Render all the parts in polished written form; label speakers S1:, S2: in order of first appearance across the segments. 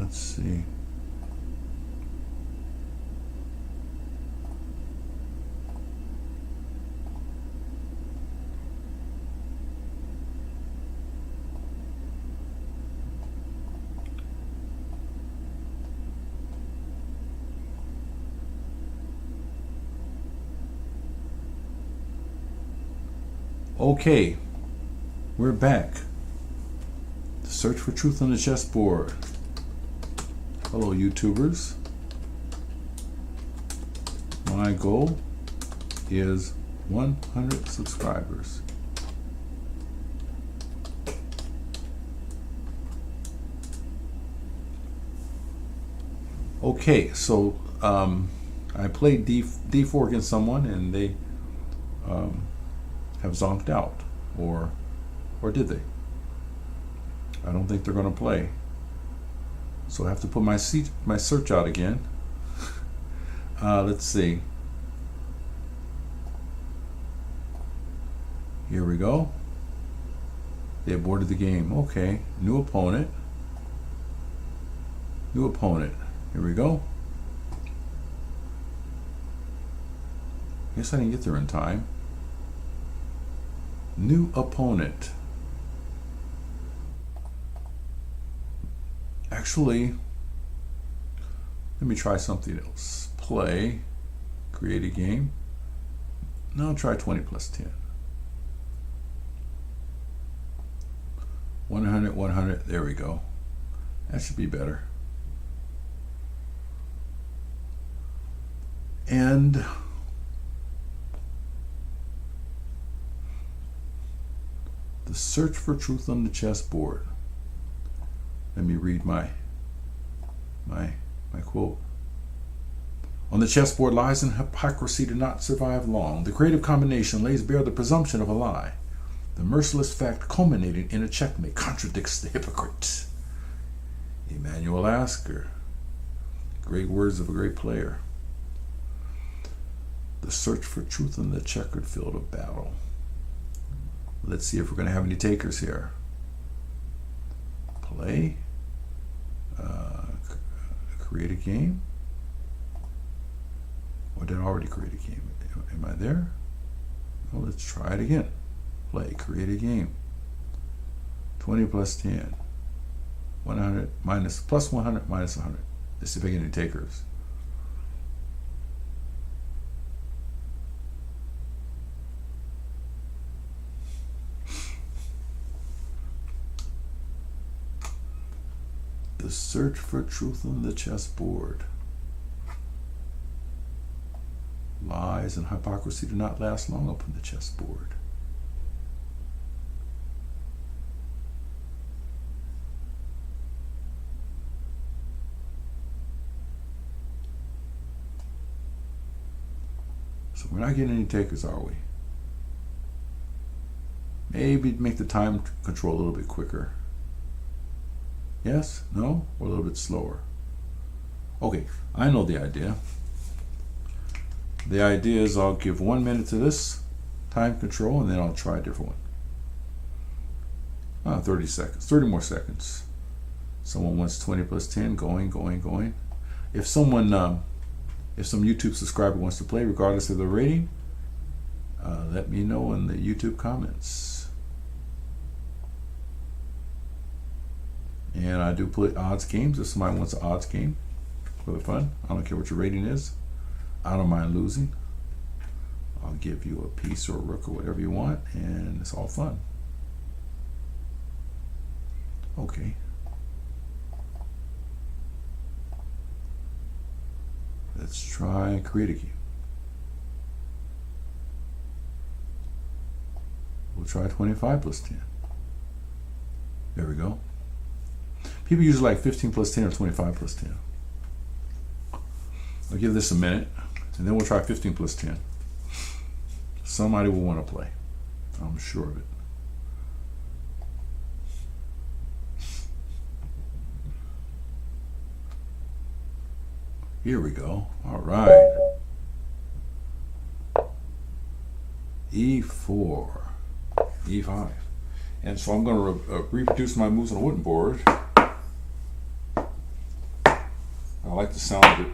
S1: Let's see. Okay, we're back. The search for truth on the chessboard. Hello, YouTubers. My goal is 100 subscribers. Okay, so I played D4 against someone, and they have zonked out, or did they? I don't think they're going to play. So I have to put my search out again. Let's see. Here we go. They aborted the game. Okay, new opponent. New opponent. Here we go. Guess I didn't get there in time. New opponent. Actually, let me try something else. Play, create a game. Now I'll try 20 plus 10. 100, 100, there we go. That should be better. And the search for truth on the chessboard. Let me read my quote. On the chessboard, lies and hypocrisy do not survive long. The creative combination lays bare the presumption of a lie. The merciless fact culminating in a checkmate contradicts the hypocrite. Emanuel Asker. Great words of a great player. The search for truth in the checkered field of battle. Let's see if we're going to have any takers here. Play. Create a game. Or did I already create a game? Am I there? Well, let's try it again. Play. Create a game. 20 plus 10. 100 minus plus 100 minus 100. Let's see if I get any takers. The search for truth on the chessboard. Lies and hypocrisy do not last long upon the chessboard. So we're not getting any takers, are we? Maybe make the time control a little bit quicker. Yes? No? Or a little bit slower? Okay, I know the idea. The idea is I'll give 1 minute to this time control, and then I'll try a different one. 30 seconds. 30 more seconds. Someone wants 20 plus 10. Going. If someone, if some YouTube subscriber wants to play, regardless of the rating, let me know in the YouTube comments. And I do play odds games. If somebody wants an odds game for the fun, I don't care what your rating is. I don't mind losing. I'll give you a piece or a rook or whatever you want, and it's all fun. Okay. Let's try create a game. We'll try 25 plus 10. There we go. People usually like 15 plus 10 or 25 plus 10. I'll give this a minute, and then we'll try 15 plus 10. Somebody will want to play. I'm sure of it. Here we go. All right. E4, E5. And so I'm going to reproduce my moves on a wooden board. like the sound of it.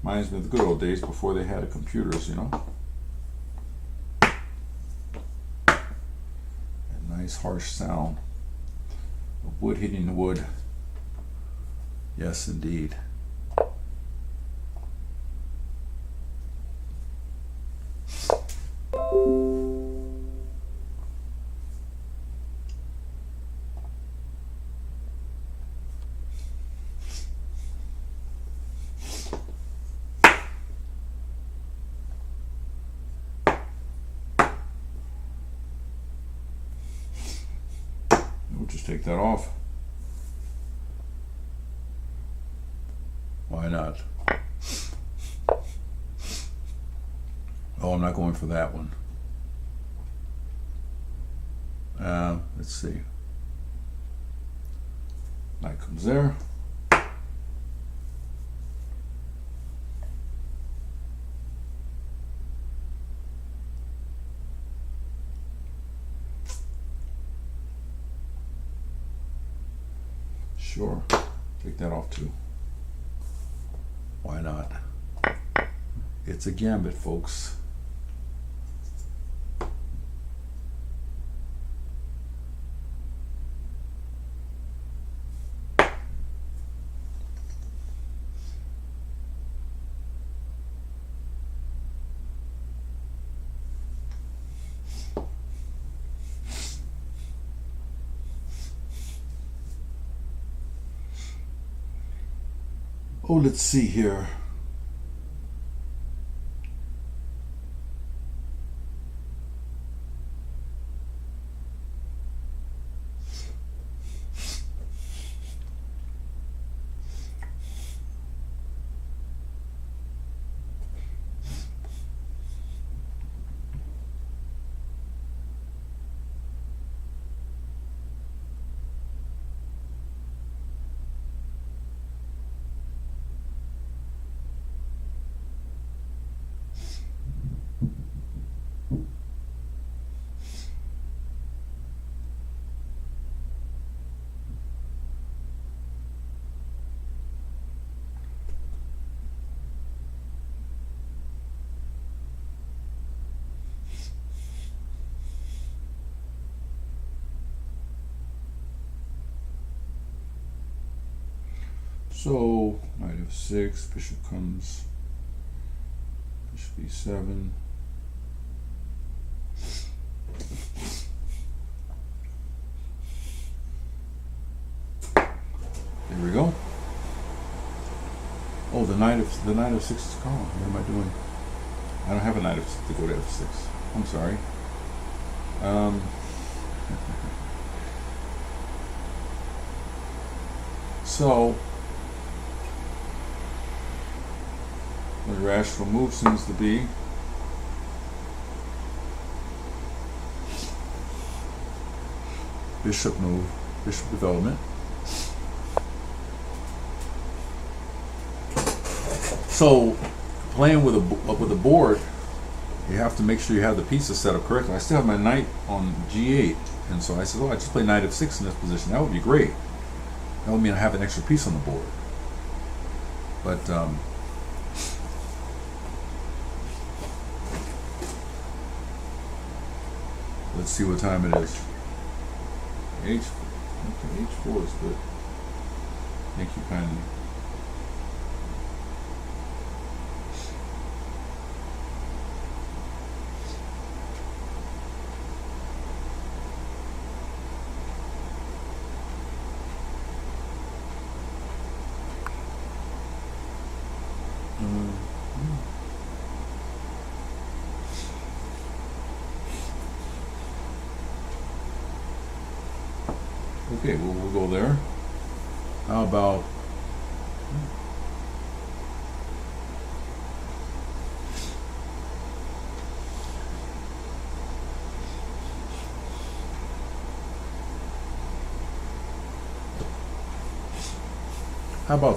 S1: Reminds me of the good old days before they had computers, you know. A nice harsh sound of wood hitting wood. Yes, indeed. We'll just take that off. Why not? Oh, I'm not going for that one. Let's see. Light comes there. Sure, take that off too. Why not? It's a gambit, folks. Oh, let's see here. So, knight f6, bishop comes, bishop e7. There we go. Oh, the knight of 6 is gone. What am I doing? I don't have a knight of 6 to go to f6. I'm sorry. So the rational move seems to be bishop move, bishop development. So playing with a board, you have to make sure you have the pieces set up correctly. I still have my knight on g8, and so I said, oh, I just play knight f6 in this position. That would be great. That would mean I have an extra piece on the board. But let's see what time it is. H4 is good. Thank you kindly. Okay, well, we'll go there. How about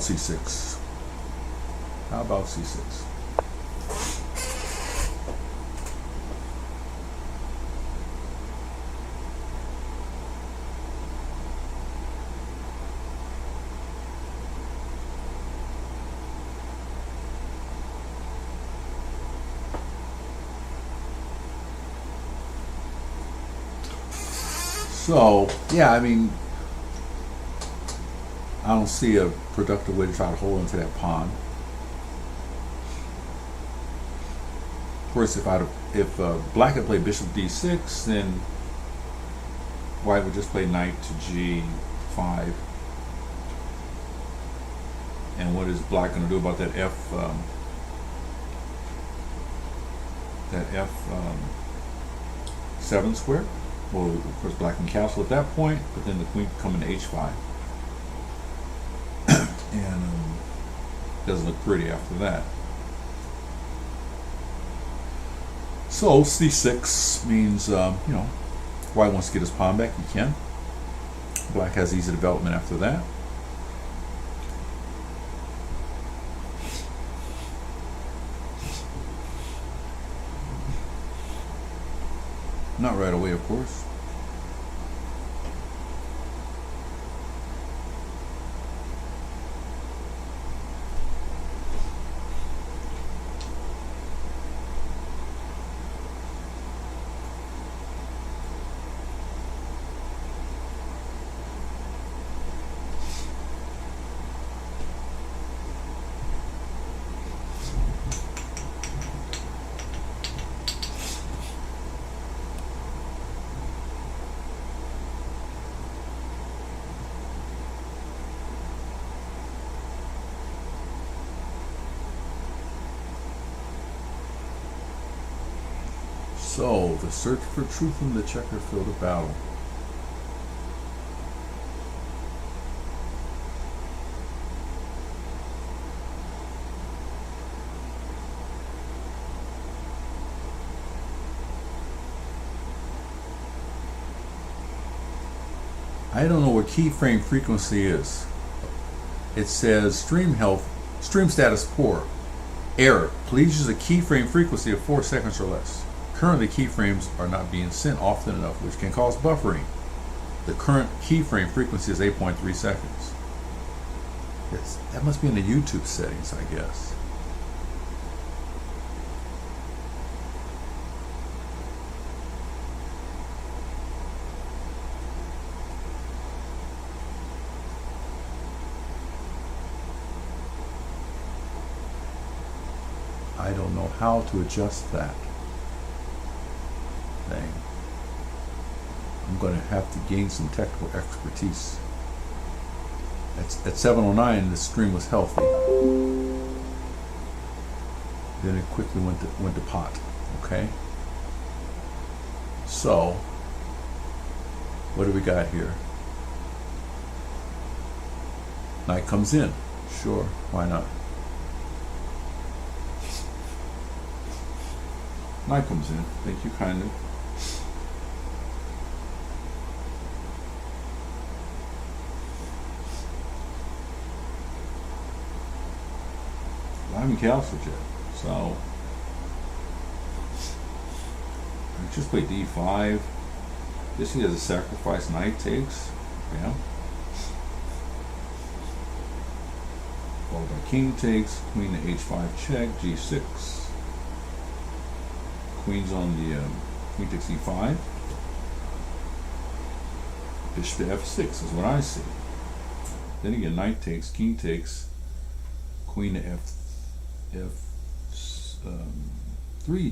S1: c6? How about c6? So, yeah, I mean, I don't see a productive way to try to hold into that pawn. Of course, if black had played bishop d6, then white would just play knight to g5. And what is black going to do about that f7 square? Well, of course, black can castle at that point, but then the queen can come into h5. And doesn't look pretty after that. So c6 means, white wants to get his pawn back, he can. Black has easy development after that. Not right away, of course. So, the search for truth in the checkered field of battle. I don't know what keyframe frequency is. It says stream status poor. Error. Please use a keyframe frequency of 4 seconds or less. Currently, keyframes are not being sent often enough, which can cause buffering. The current keyframe frequency is 8.3 seconds. That must be in the YouTube settings, I guess. I don't know how to adjust that thing. I'm going to have to gain some technical expertise. At 7:09, the stream was healthy. Then it quickly went to pot. Okay. So, what do we got here? Knight comes in. Sure, why not? Knight comes in. Thank you kindly. I haven't castled yet, so I just play d5. This he has a sacrifice. Knight takes. Yeah. Followed by king takes. Queen to h5 check. g6. Queen's on the queen takes e5. Bishop to f6 is what I see. Then again, knight takes, king takes, queen to f3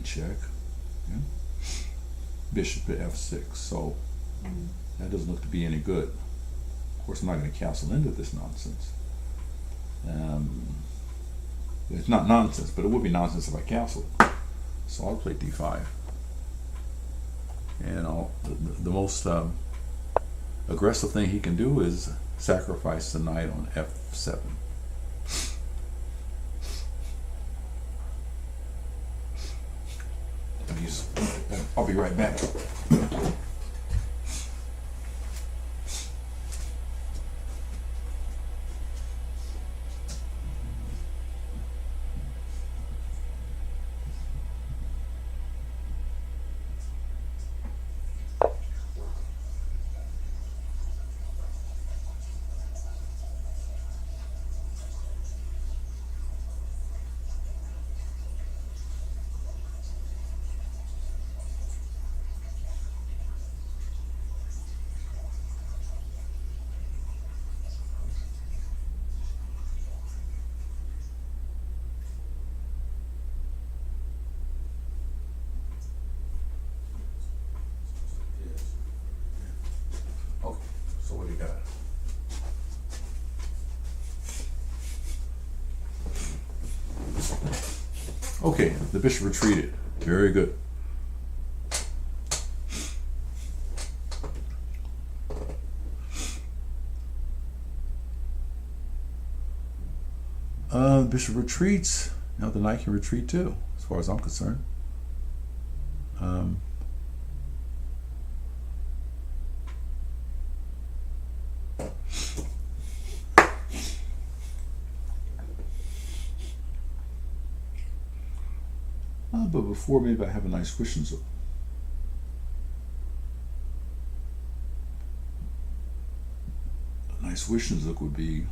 S1: check. Yeah. Bishop to f6. So that doesn't look to be any good. Of course, I'm not going to castle into this nonsense. It's not nonsense, but it would be nonsense if I castled. So I'll play d5, and the most aggressive thing he can do is sacrifice the knight on f7. I'll be right back. Okay, the bishop retreated. Very good. Bishop retreats. Now the knight can retreat too, as far as I'm concerned. But before, maybe I have a nice swishing zook. A nice swishing zook would be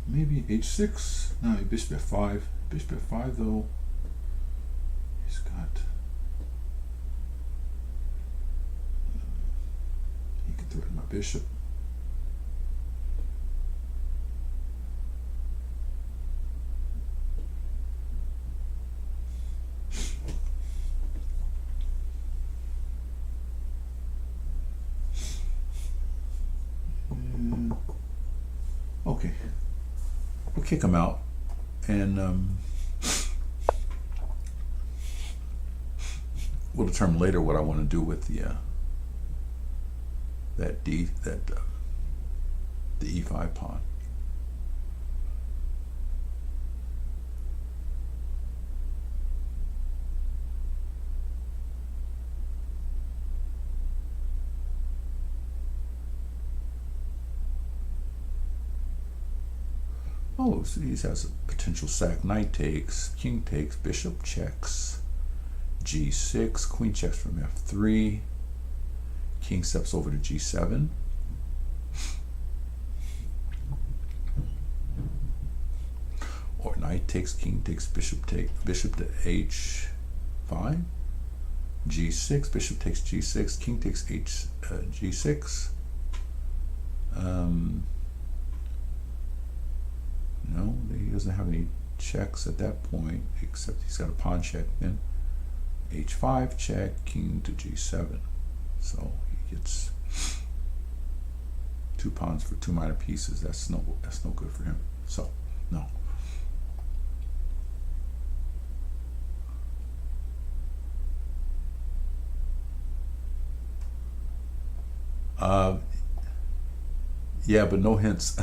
S1: maybe h6. No, bishop f5. Bishop f5 though. He's got. He can threaten my bishop. Okay. We'll kick him out, and we'll determine later what I want to do with the the e5 pawn. Oh, so he has a potential sack. Knight takes, king takes, bishop checks, g6, queen checks from f3, king steps over to g7. Or knight takes, king takes, bishop to h5, g6, bishop takes g6, king takes g6. No, he doesn't have any checks at that point, except he's got a pawn check. Then h5 check, king to g7. So he gets 2 pawns for 2 minor pieces. That's no good for him. So no. Yeah, but no hints.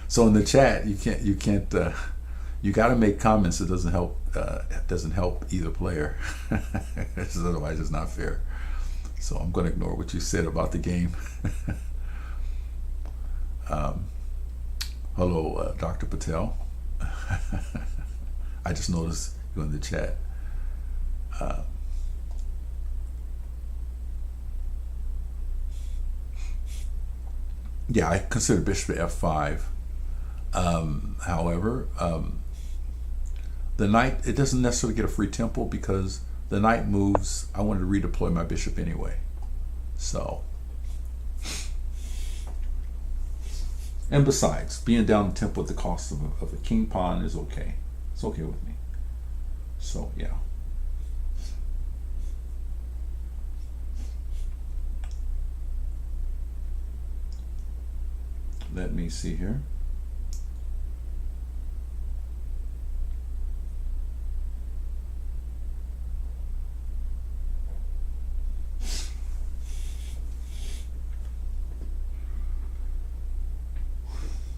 S1: So in the chat, you got to make comments. It doesn't help. It doesn't help either player. Otherwise, it's not fair. So I'm going to ignore what you said about the game. Hello, Dr. Patel. I just noticed you in the chat. Yeah, I consider bishop f5. However, the knight, it doesn't necessarily get a free tempo because the knight moves. I wanted to redeploy my bishop anyway. So, and besides, being down the tempo at the cost of a king pawn is okay. It's okay with me. So, yeah. Let me see here.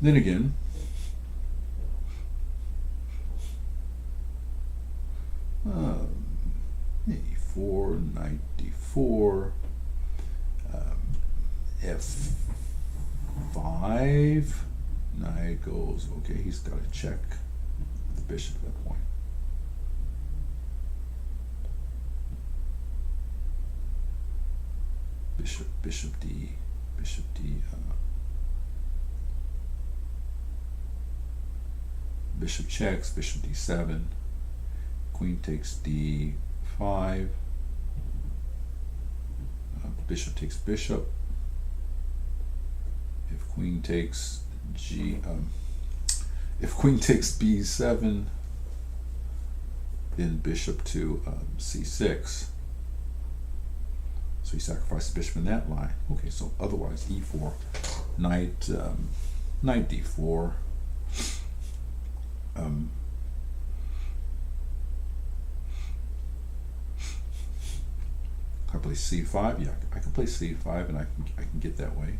S1: Then again, e4, knight d4, f5, knight goes, okay, he's got to check the bishop at that point. Bishop d, bishop checks, bishop d7, queen takes d, c5. Bishop takes bishop. If queen takes if queen takes b7, then bishop to c6. So he sacrifices bishop in that line. Okay, so otherwise e4, knight d4. I play c5. Yeah, I can play c5, and I can get that way,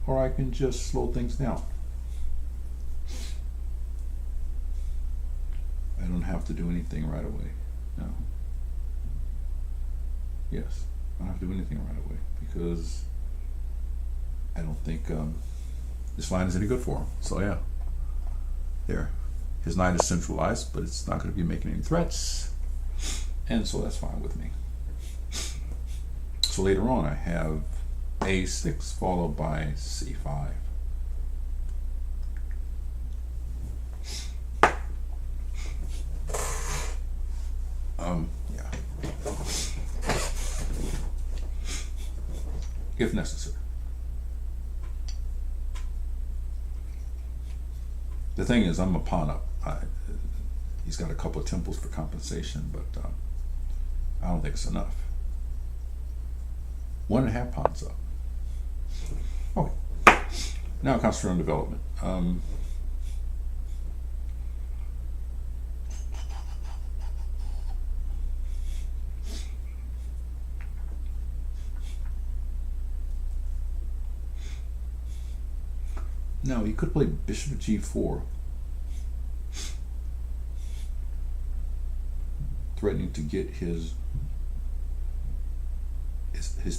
S1: or I can just slow things down. I don't have to do anything right away. No. Yes, I don't have to do anything right away because I don't think this line is any good for him. So yeah, there. His knight is centralized, but it's not going to be making any threats, and so that's fine with me. So later on, I have a6 followed by c5. Yeah. If necessary. The thing is, I'm a pawn up. He's got a couple of temples for compensation, but I don't think it's enough. 1.5 pawns up. Okay. Now concentrate on development. Now he could play bishop g4, threatening to get his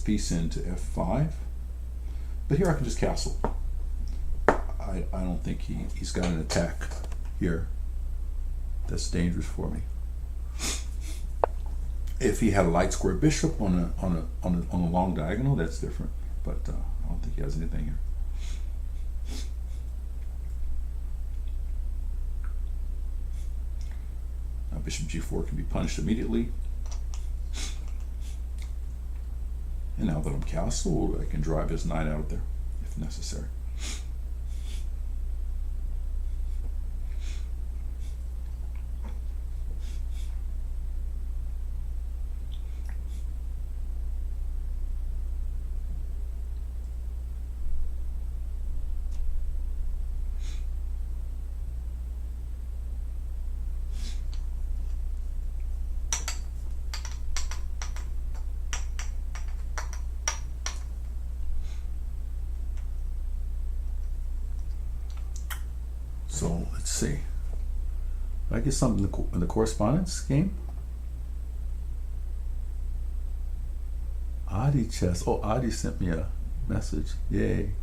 S1: piece into f5, but here I can just castle. I don't think he's got an attack here that's dangerous for me. If he had a light square bishop on a long diagonal, that's different, but I don't think he has anything here. Now bishop g4 can be punished immediately. And now that I'm castled, I can drive his knight out of there if necessary. So let's see. Did I get something in the correspondence game? Adi chess. Oh, Adi sent me a message. Yay.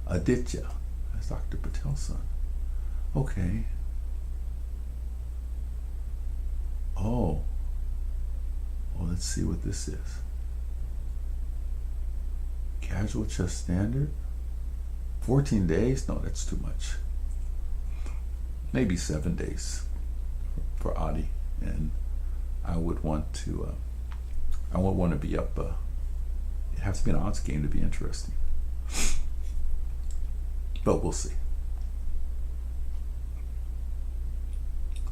S1: Aditya. That's Dr. Patel's son. Okay. Oh. Well, let's see what this is. Casual chess standard. 14 days? No, that's too much. Maybe 7 days for Adi, and I would want to. I won't want to be up. It has to be an odds game to be interesting, but we'll see.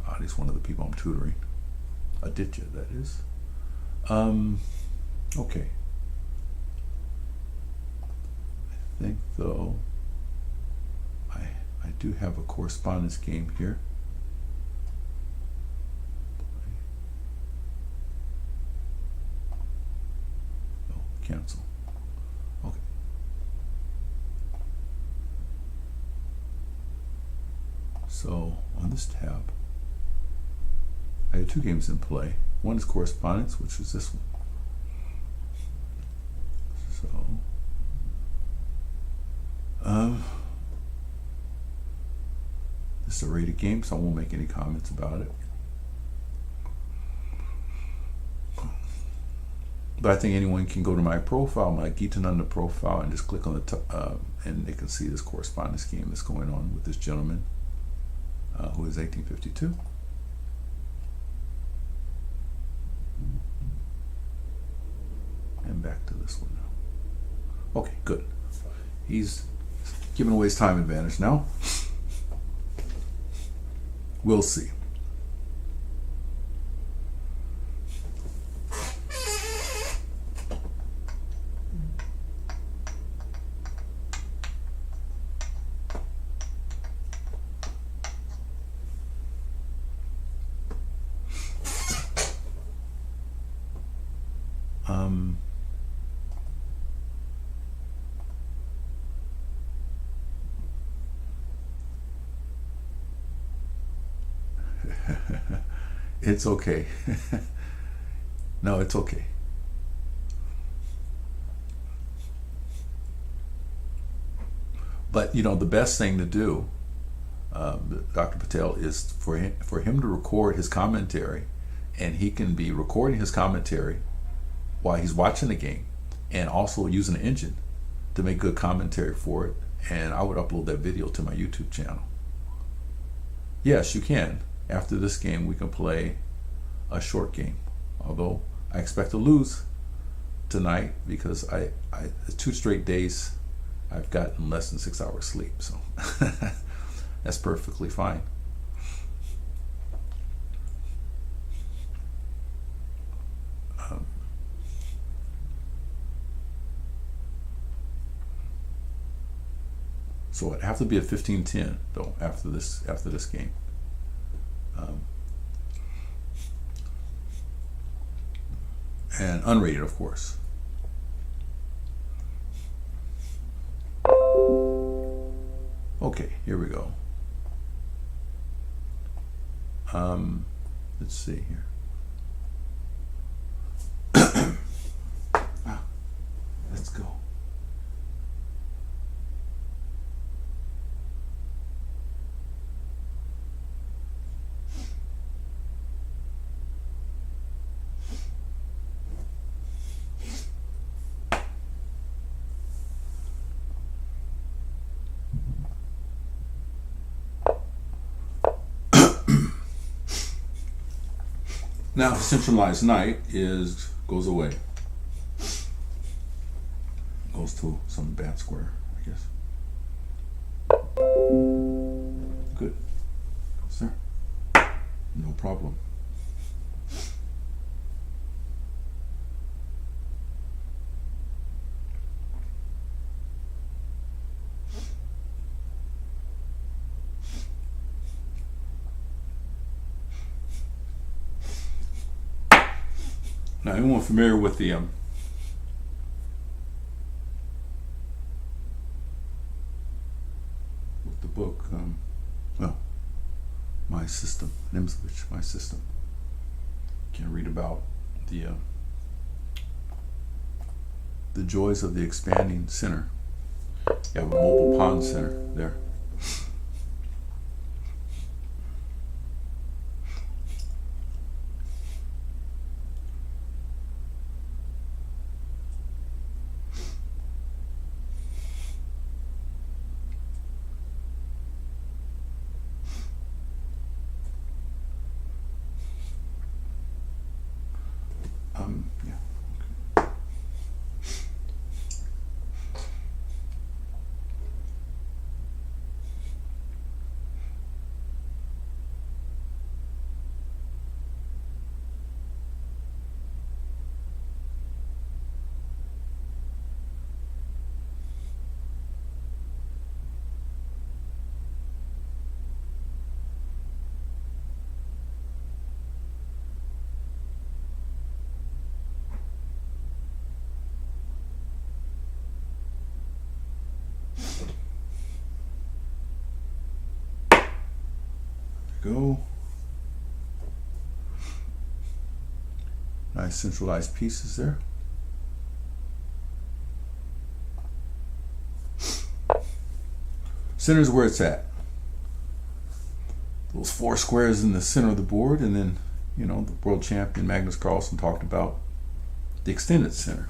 S1: Adi's one of the people I'm tutoring. Aditya, that is. Okay. I think though. I do have a correspondence game here. No, cancel. Okay. So on this tab, I have 2 games in play. One is correspondence, which is this one. So, this is a rated game, so I won't make any comments about it. But I think anyone can go to my profile, my Gitananda profile, and just click on the top, and they can see this correspondence game that's going on with this gentleman who is 1852. this one now. Okay, good. He's giving away his time advantage now. We'll see. It's okay. No, it's okay. But the best thing to do, Dr. Patel, is for him to record his commentary, and he can be recording his commentary while he's watching the game, and also using an engine to make good commentary for it. And I would upload that video to my YouTube channel. Yes, you can. After this game, we can play a short game. Although I expect to lose tonight because I 2 straight days I've gotten less than 6 hours sleep, so that's perfectly fine. So it'd have to be a 15-10 though after this game. And unrated, of course. Okay, here we go. Let's see here. Let's go. Now, centralized knight goes away. Goes to some bad square, I guess. Good. Sir. No problem. Now, anyone familiar with the book, My System, Nimzovich, My System. You can read about the joys of the expanding center. You have a mobile pawn center there. Yeah. Okay. Go. Nice centralized pieces there. Center's where it's at. Those 4 squares in the center of the board, and then, the world champion Magnus Carlsen talked about the extended center,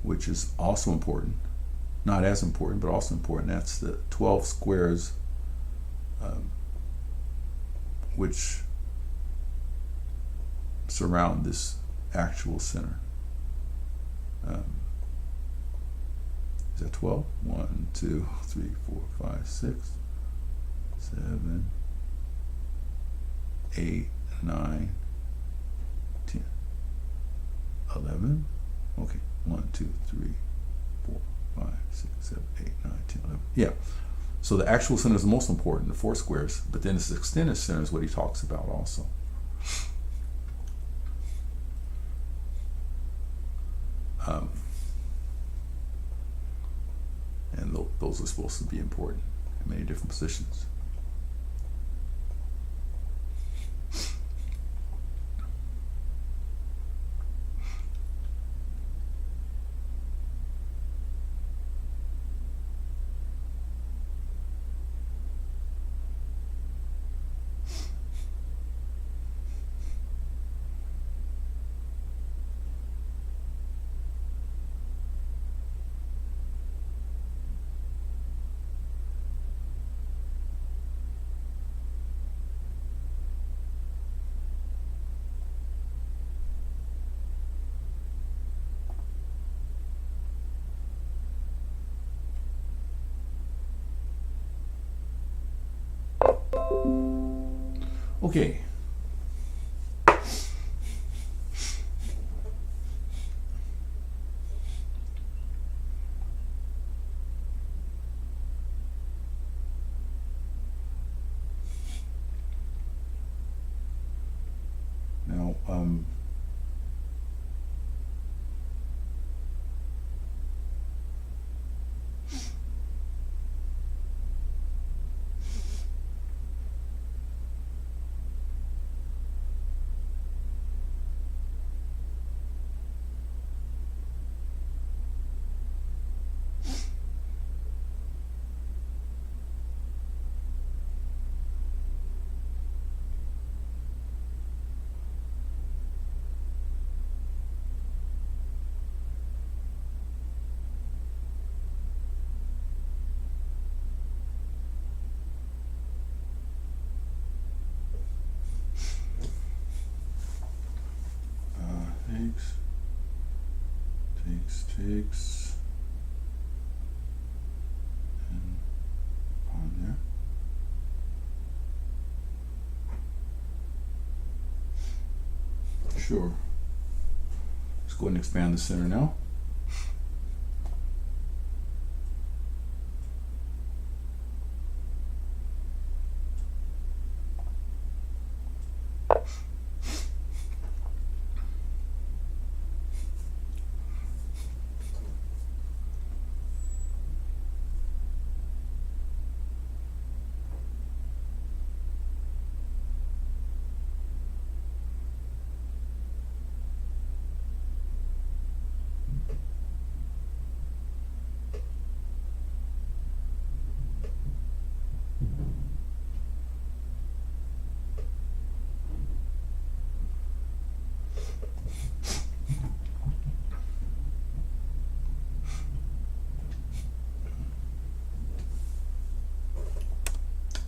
S1: which is also important. Not as important, but also important. That's the 12 squares which surround this actual center. Is that 12? 1, 2, 3, 4, 5, 6, 7, 8, 9, 10, 11. Okay, 1, 2, 3, 4, 5, 6, 7, 8, 9, 10, 11. Yeah. So the actual center is the most important, the 4 squares, but then this extended center is what he talks about also. And those are supposed to be important in many different positions. Okay. Now, takes, and on there. Sure. Let's go ahead and expand the center now.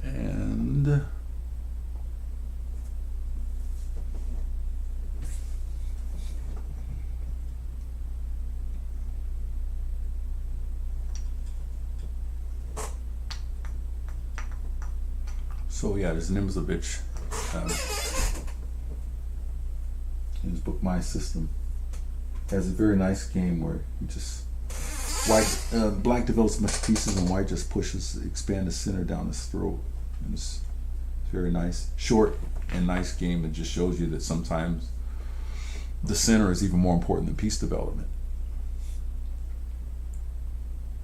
S1: And so yeah, there's an image of which in his book My System has a very nice game where you just black develops much pieces and white just expand the center down his throat. And it's very nice, short and nice game. It just shows you that sometimes the center is even more important than piece development.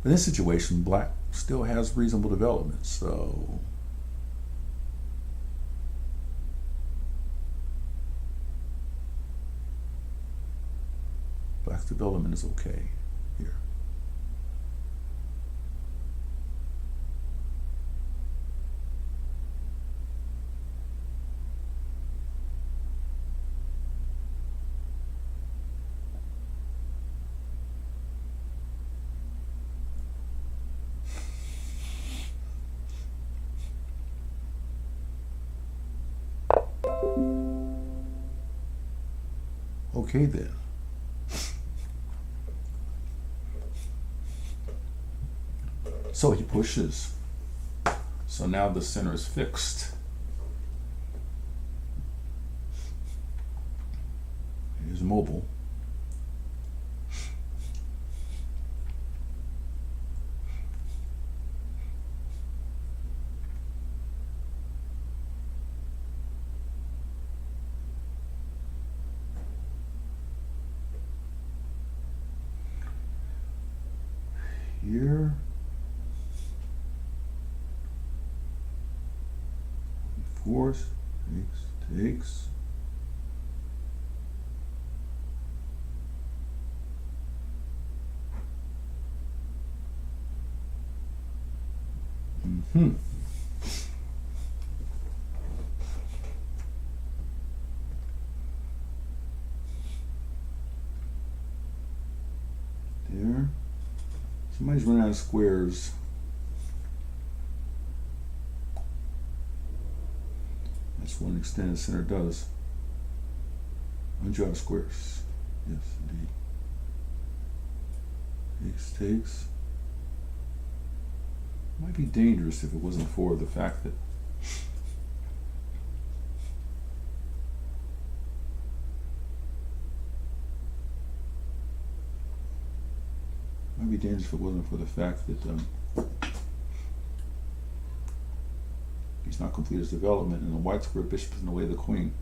S1: But in this situation, black still has reasonable development, so black's development is okay here. Okay then. So he pushes. So now the center is fixed. Here's mobile. Here. Force, takes. Mm-hmm. There. Somebody's running out of squares. That's what an extended center does. Runs you out of squares. Yes, indeed. Takes. Might be dangerous if it wasn't for the fact that he's not complete his development and the white square bishop is in the way of the queen.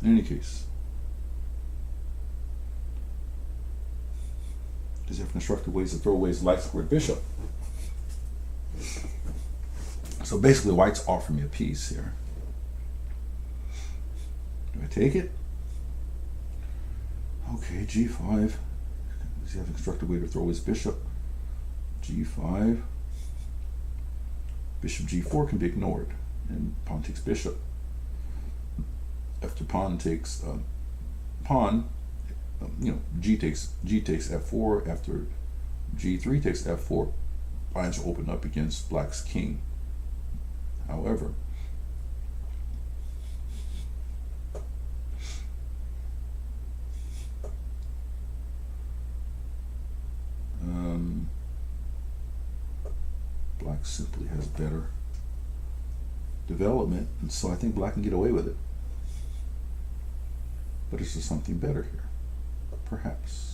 S1: In any case, there's different constructive ways to throw away his light squared bishop. So basically white's offering me a piece here. Do I take it? Okay, g5. Does he have a constructive way to throw his bishop? g5. Bishop g4 can be ignored, and pawn takes bishop. After pawn takes pawn, g takes f4. After g3 takes f4, lines are opened up against black's king. However, black simply has better development, and so I think black can get away with it. But is there something better here? Perhaps.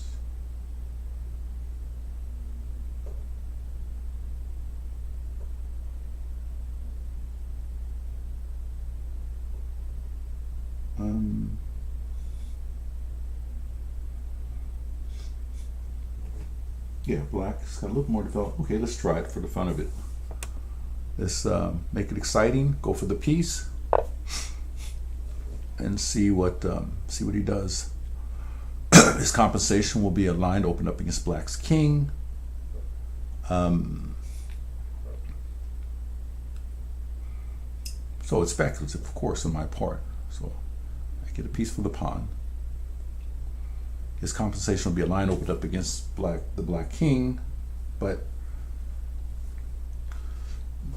S1: Yeah, black's got a little more development. Okay, let's try it for the fun of it. Let's make it exciting. Go for the piece, and see what he does. His compensation will be a line open up against black's king. So it's speculative, of course, on my part. So I get a piece for the pawn. His compensation will be a line opened up against the black king, but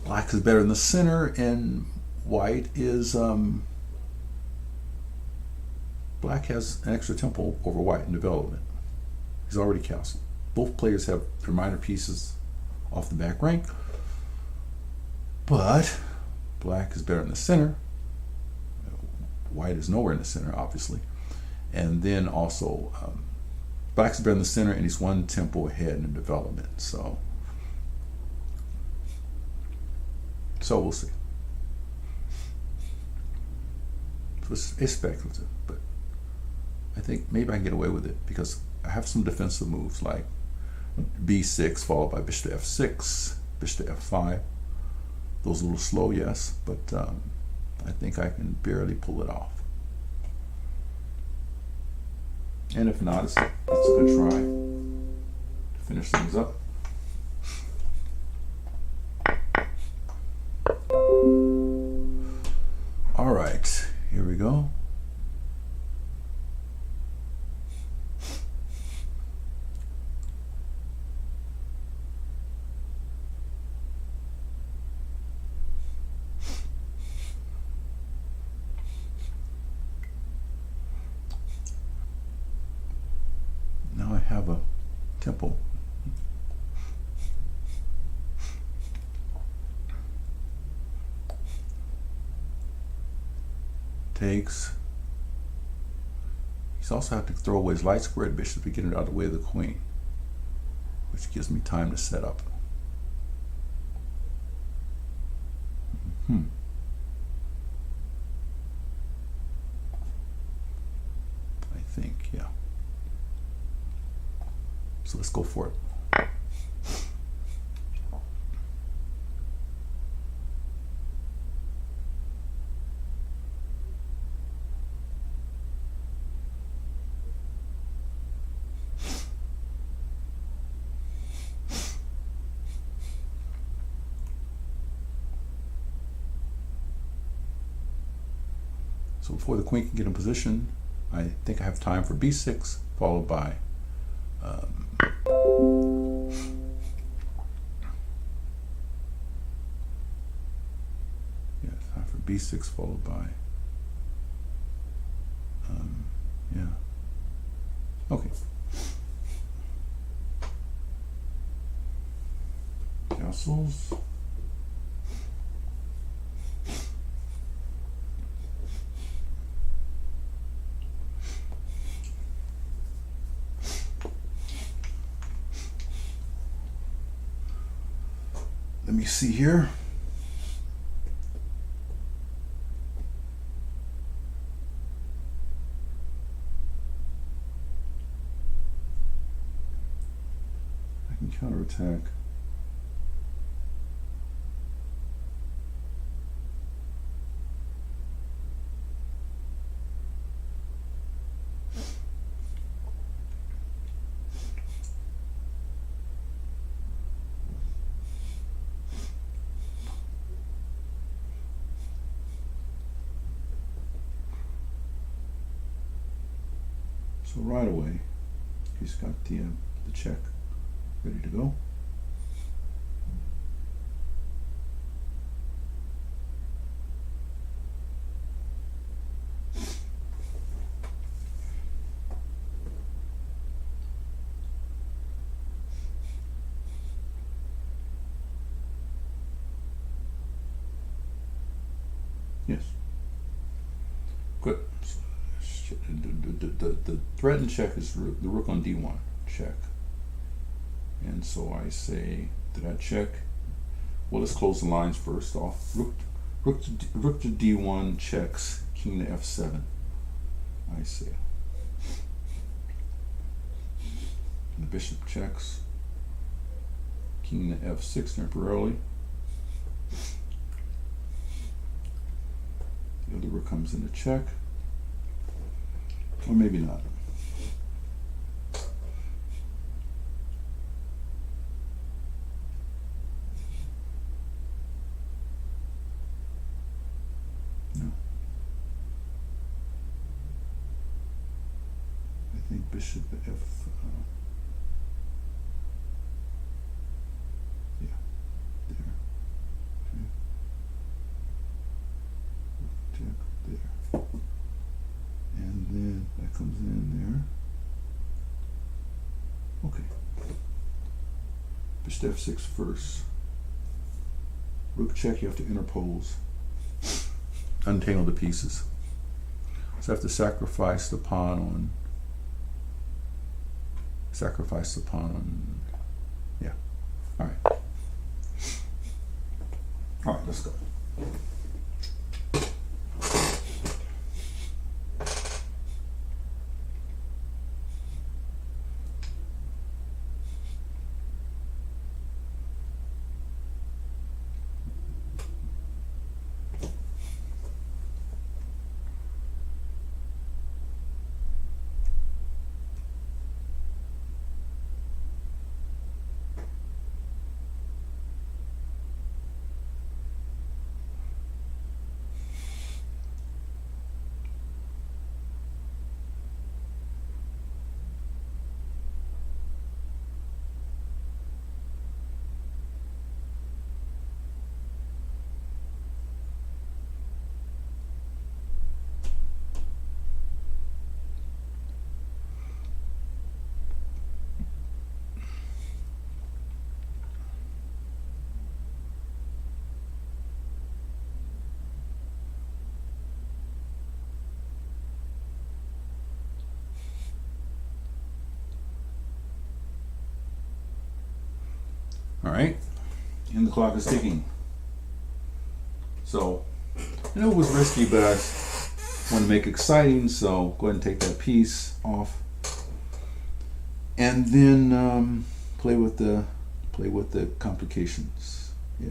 S1: black is better in the center, and white is black has an extra tempo over white in development. He's already castled. Both players have their minor pieces off the back rank, but black is better in the center. White is nowhere in the center, obviously. And then also, black's better in the center, and he's one tempo ahead in development. So we'll see. It's speculative, but I think maybe I can get away with it because I have some defensive moves like b6 followed by bishop to f6, bishop to f5. Those are a little slow, yes, but I think I can barely pull it off. And if not, it's a good try to finish things up. All right, here we go. Now I have a tempo. takes. He's also have to throw away his light squared bishop to get it out of the way of the queen, which gives me time to set up. I think, yeah. So let's go for it. So before the queen can get in position, I think I have time for b6, followed by time for b6, followed by okay. Castles. Let me see here. I can counterattack. So right away, he's got the check ready to go. Yes. Good. The threatened check is the rook on d1 check, and so I say to that check. Well, let's close the lines first off. Rook to d1 checks, king to f7. I say. And the bishop checks, king to f6 temporarily. The other rook comes into check. Or maybe not. No. I think bishop f. Yeah, there. Okay. Check there. And then that comes in there. Okay. Bishop f6 first. Rook check, you have to interpose. Untangle the pieces. So I have to sacrifice the pawn on. Yeah. Alright. Alright, let's go. All right, and the clock is ticking. So, I know it was risky, but I want to make it exciting, so go ahead and take that piece off, and then play with the complications. Yeah,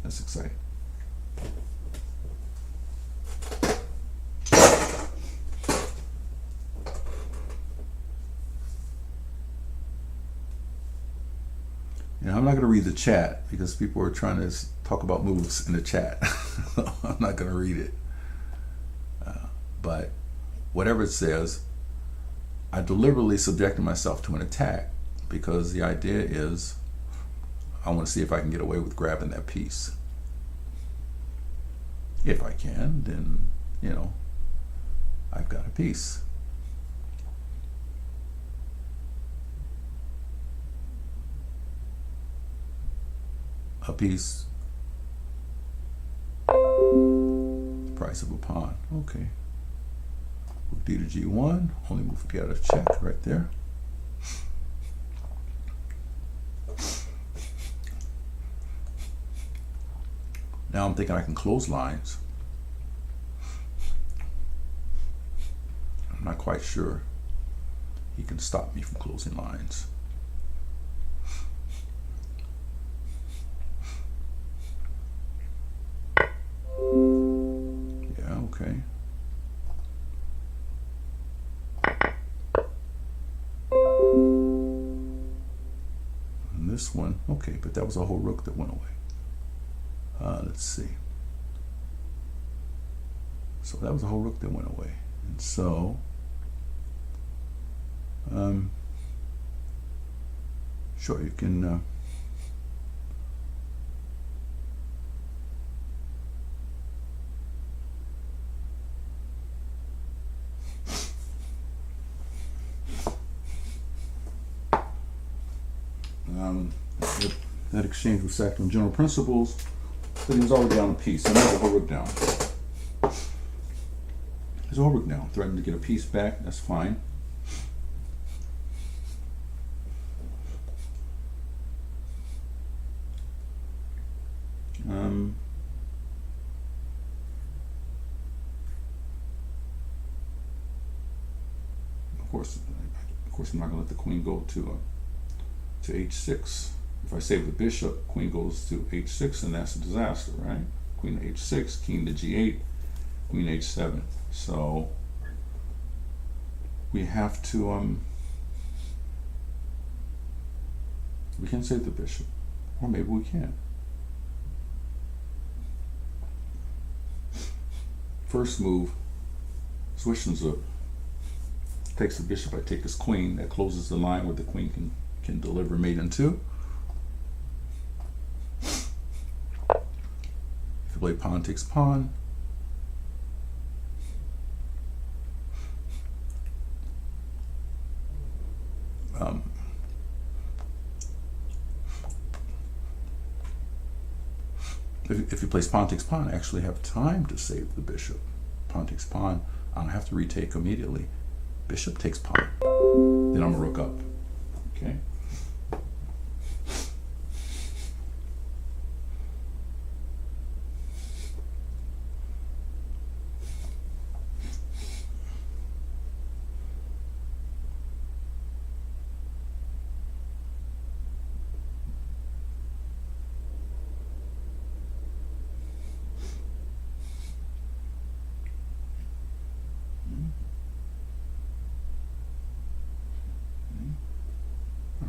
S1: that's exciting. And I'm not going to read the chat because people are trying to talk about moves in the chat. I'm not going to read it. But whatever it says, I deliberately subjected myself to an attack because the idea is I want to see if I can get away with grabbing that piece. If I can, then, you know, I've got a piece. A piece. Price of a pawn. Okay. Rook D to G1. Only move to get out of check right there. Now I'm thinking I can close lines. I'm not quite sure he can stop me from closing lines. Yeah, okay. And this one, okay, but that was a whole rook that went away. Let's see. So that was a whole rook that went away. And so, sure, you can, that exchange was sacked on general principles. But he was already down a piece. So now the whole rook down. There's a whole rook down. Threatening to get a piece back. That's fine. Of course, I'm not going to let the queen go to h6. If I save the bishop, queen goes to h6, and that's a disaster, right? Queen to h6, king to g8, queen h7. So we have to, we can save the bishop, or maybe we can't. First move, Zwischenzug. Takes the bishop, I take his queen. That closes the line where the queen can deliver mate in 2. If you play pawn takes pawn, if you place pawn takes pawn, I actually have time to save the bishop. Pawn takes pawn, I don't have to retake immediately. Bishop takes pawn, then I'm a rook up. Okay.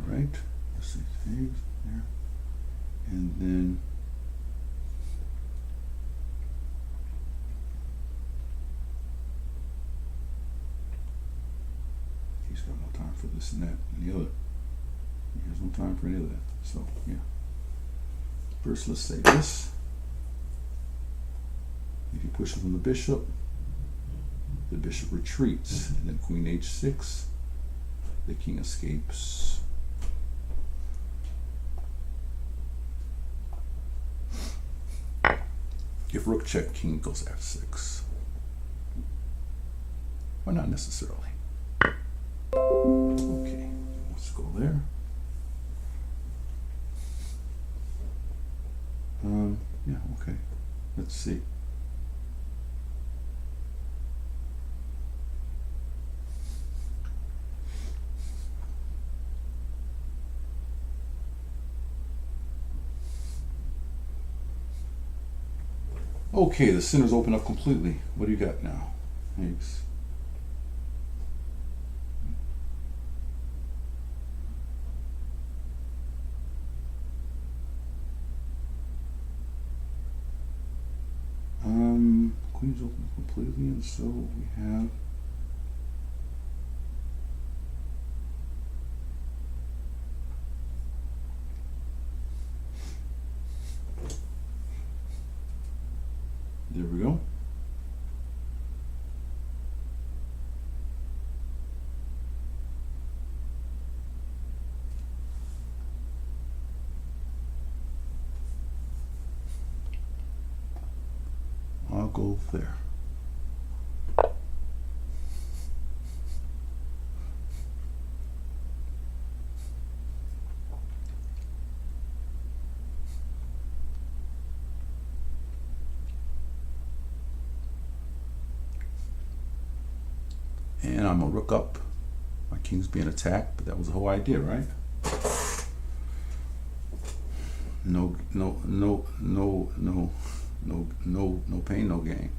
S1: Right, let's see, saves there, and then he's got no time for this and that and the other. He has no time for any of that. So yeah. First, let's say this. If he pushes on the bishop retreats, and then queen h6. The king escapes. If rook check, king goes f6. Well, not necessarily. Okay, let's go there. Yeah, okay. Let's see. Okay, the center's open up completely. What do you got now? Thanks. Queen's open completely, and so we have there we go. I'll go there. And I'm a rook up. My king's being attacked, but that was the whole idea, right? No pain, no gain.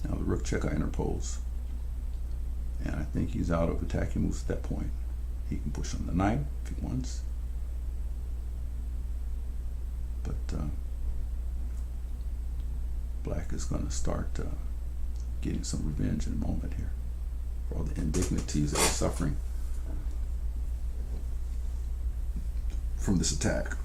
S1: Now the rook check, I interpose. And I think he's out of attacking moves at that point. He can push on the knight if he wants. But black is going to start getting some revenge in a moment here for all the indignities that he's suffering from this attack.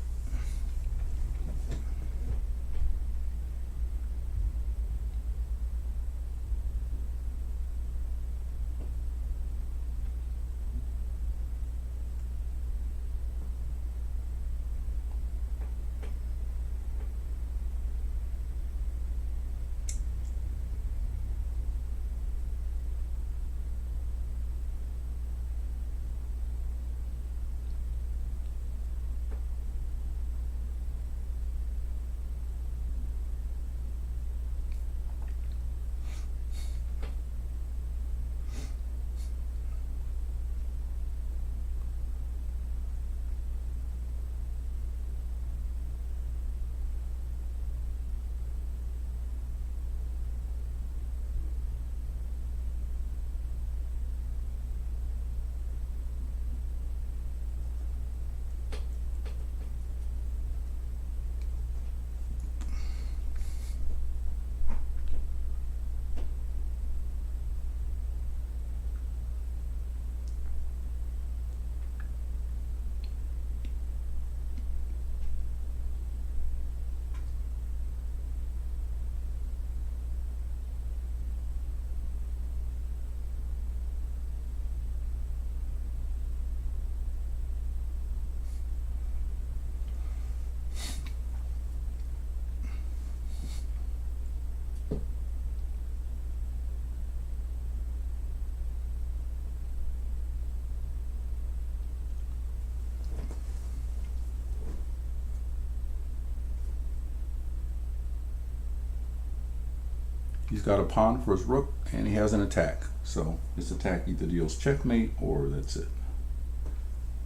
S1: He's got a pawn for his rook, and he has an attack. So this attack either deals checkmate or that's it.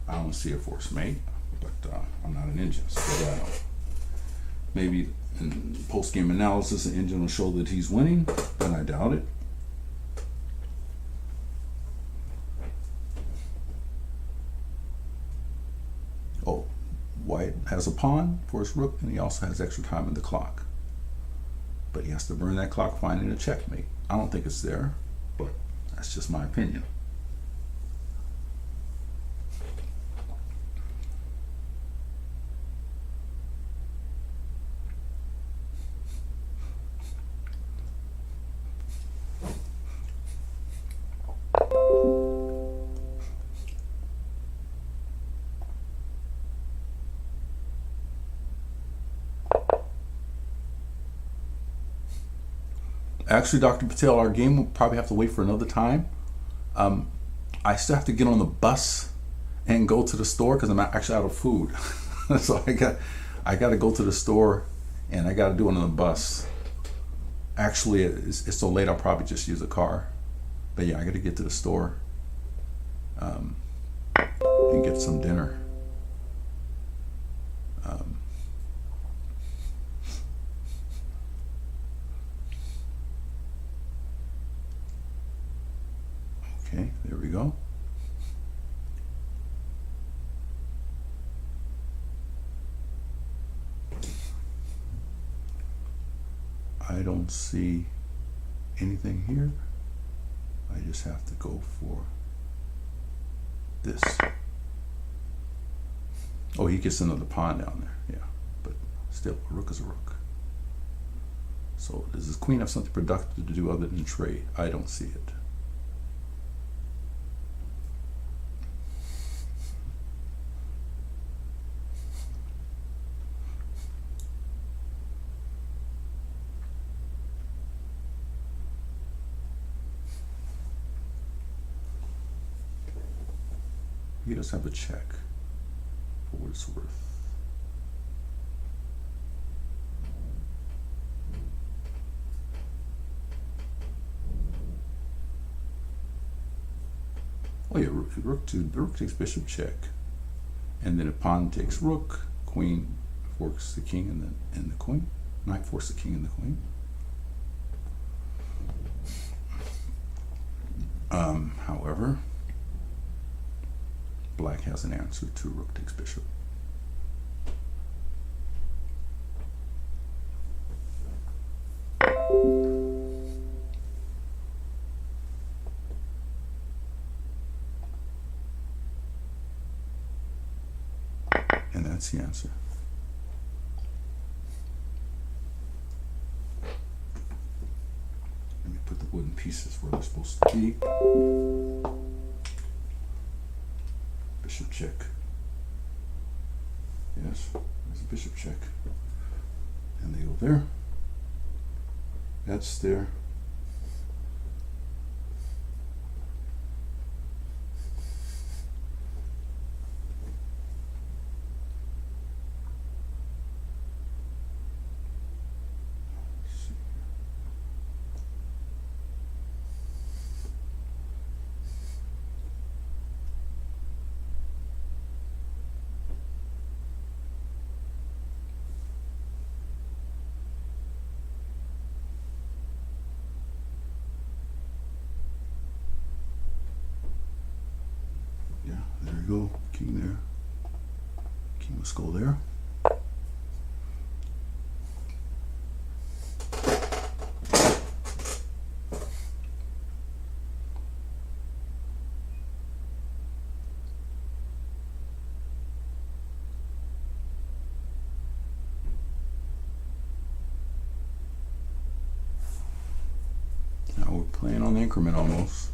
S1: I don't see a forced mate, but I'm not an engine, so I don't. Maybe in post-game analysis, the engine will show that he's winning, but I doubt it. Oh, white has a pawn for his rook, and he also has extra time in the clock. But he has to burn that clock finding a checkmate. I don't think it's there, but that's just my opinion. Actually, Dr. Patel, our game will probably have to wait for another time. I still have to get on the bus and go to the store because I'm actually out of food. So I got to go to the store, and I got to do it on the bus. Actually, it's so late I'll probably just use a car. But yeah, I got to get to the store and get some dinner. Okay, there we go. I don't see anything here. I just have to go for this. Oh, he gets another pawn down there. Yeah, but still, a rook is a rook. So does this queen have something productive to do other than trade? I don't see it. He does have a check, for what it's worth. Oh yeah, rook takes bishop check, and then a pawn takes rook, queen forks the king and the queen, knight forks the king and the queen. However, black has an answer to rook takes bishop. And that's the answer. Let me put the wooden pieces where they're supposed to be. Bishop check. Yes, there's a bishop check. And they go there. That's there. There you go, king there. King must go there. Now we're playing on the increment almost.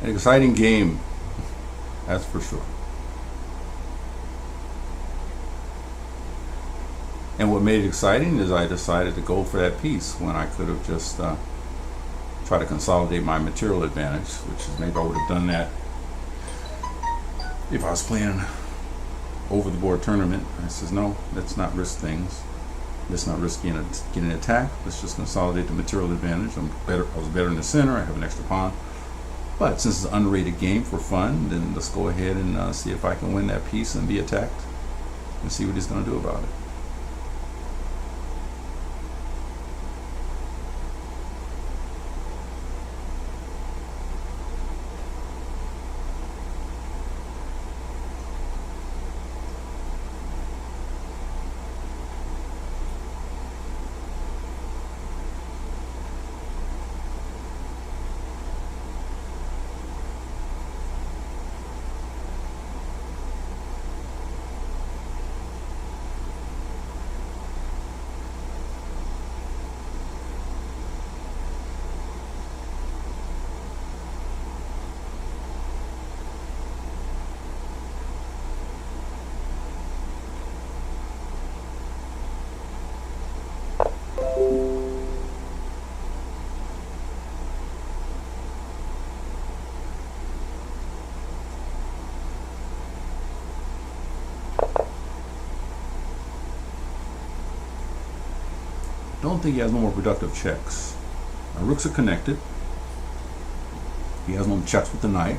S1: An exciting game, that's for sure. And what made it exciting is I decided to go for that piece when I could have just tried to consolidate my material advantage, which is maybe I would have done that if I was playing over the board tournament. I says, no, let's not risk things. Let's not risk getting an attack. Let's just consolidate the material advantage. I was better in the center. I have an extra pawn. But since it's an unrated game for fun, then let's go ahead and see if I can win that piece and be attacked and see what he's going to do about it. Don't think he has no more productive checks. My rooks are connected. He has no checks with the knight.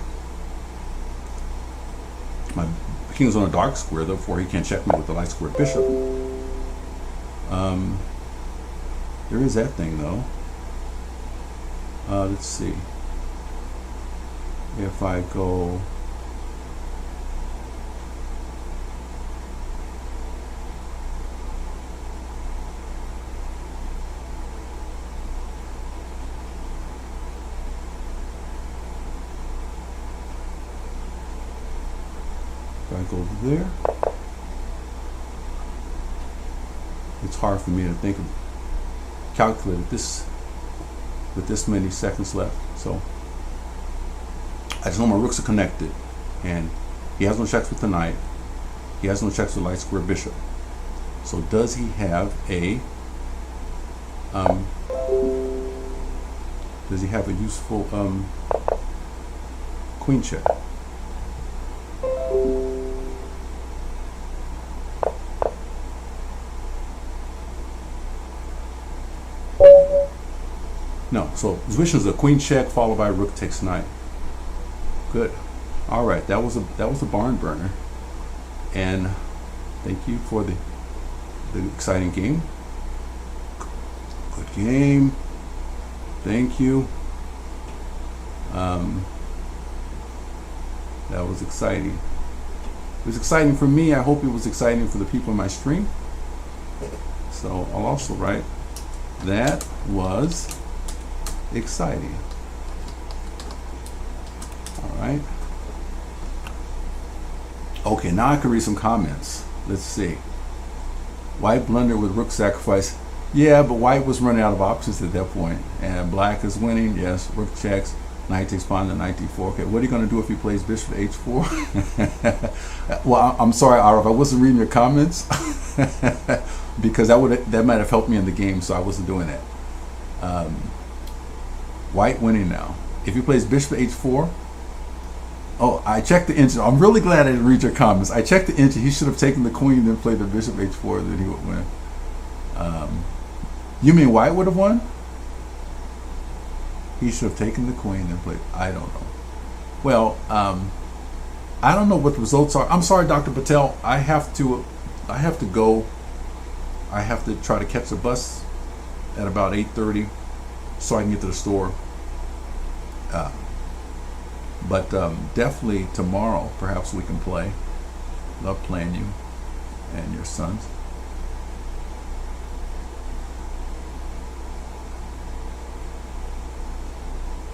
S1: My king's on a dark square, therefore he can't check me with the light square bishop. There is that thing though. Let's see. If I go over there, it's hard for me to think of calculate this with this many seconds left. So I just know my rooks are connected, and he has no checks with the knight. He has no checks with light square bishop. So does he have a useful queen check? No, so his position is a queen check followed by rook takes knight. Good. All right, that was a barn burner, and thank you for the exciting game. Good game. Thank you. That was exciting. It was exciting for me. I hope it was exciting for the people in my stream. So I'll also write that was exciting. All right. Okay, now I can read some comments. Let's see. White blunder with rook sacrifice. Yeah, but white was running out of options at that point. And black is winning. Yes, rook checks. Knight takes pawn to knight d4. Okay, what are you going to do if he plays bishop to h4? Well, I'm sorry, Arif, I wasn't reading your comments because that might have helped me in the game, so I wasn't doing that. White winning now. If he plays bishop to h4, oh, I checked the engine. I'm really glad I didn't read your comments. I checked the engine. He should have taken the queen, then played the bishop h4, then he would win. You mean white would have won? He should have taken the queen and played. I don't know. Well, I don't know what the results are. I'm sorry, Dr. Patel. I have to go. I have to try to catch the bus at about 8:30 so I can get to the store. But definitely tomorrow, perhaps we can play. Love playing you and your sons.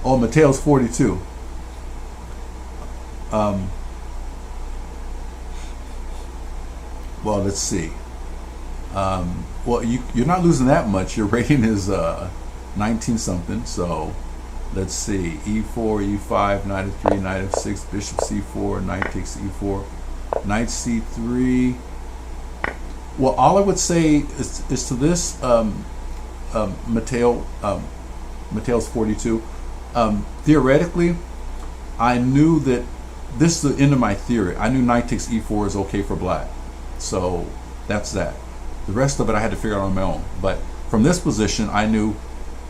S1: Oh, Mateo's 42. Well, let's see. Well, you're not losing that much. Your rating is 19 something. So let's see. E4, E5, knight f3, knight f6, bishop c4, knight takes e4, knight c3. Well, all I would say is to this, Mateo's 42. Theoretically, I knew that this is the end of my theory. I knew knight takes e4 is okay for black. So that's that. The rest of it I had to figure out on my own. But from this position, I knew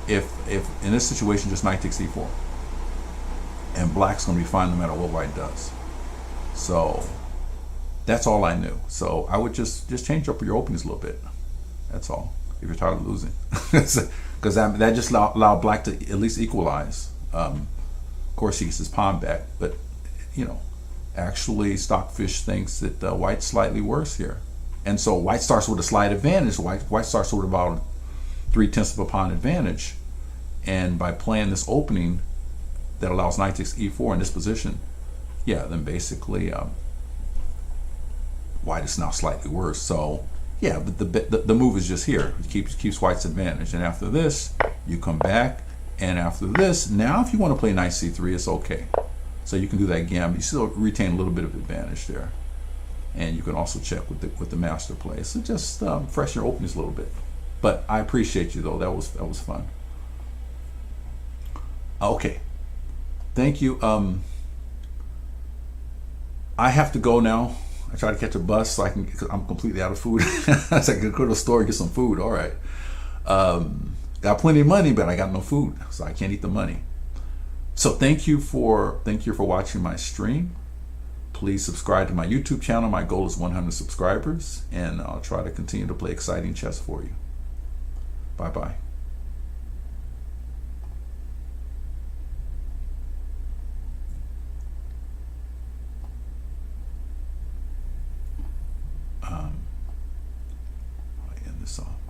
S1: if in this situation, just knight takes e4. and black's going to be fine no matter what white does. So that's all I knew. So I would just change up your openings a little bit. That's all. If you're tired of losing, because that just allow black to at least equalize. Of course, he gets his pawn back, but actually, Stockfish thinks that white's slightly worse here, and so white starts with a slight advantage. White starts with about 3/10 of a pawn advantage, and by playing this opening that allows knight takes e4 in this position, then basically white is now slightly worse. So but the move is just here. It keeps white's advantage, and after this you come back, and after this, now if you want to play knight c3, it's okay. So you can do that gambit. You still retain a little bit of advantage there, and you can also check with the master play. So just freshen your openings a little bit. But I appreciate you though. That was fun. Okay, thank you. I have to go now. I try to catch a bus so because I'm completely out of food. So I can go to the store and get some food. All right. Got plenty of money, but I got no food, so I can't eat the money. So thank you for watching my stream. Please subscribe to my YouTube channel. My goal is 100 subscribers, and I'll try to continue to play exciting chess for you. Bye-bye. I'll end this off.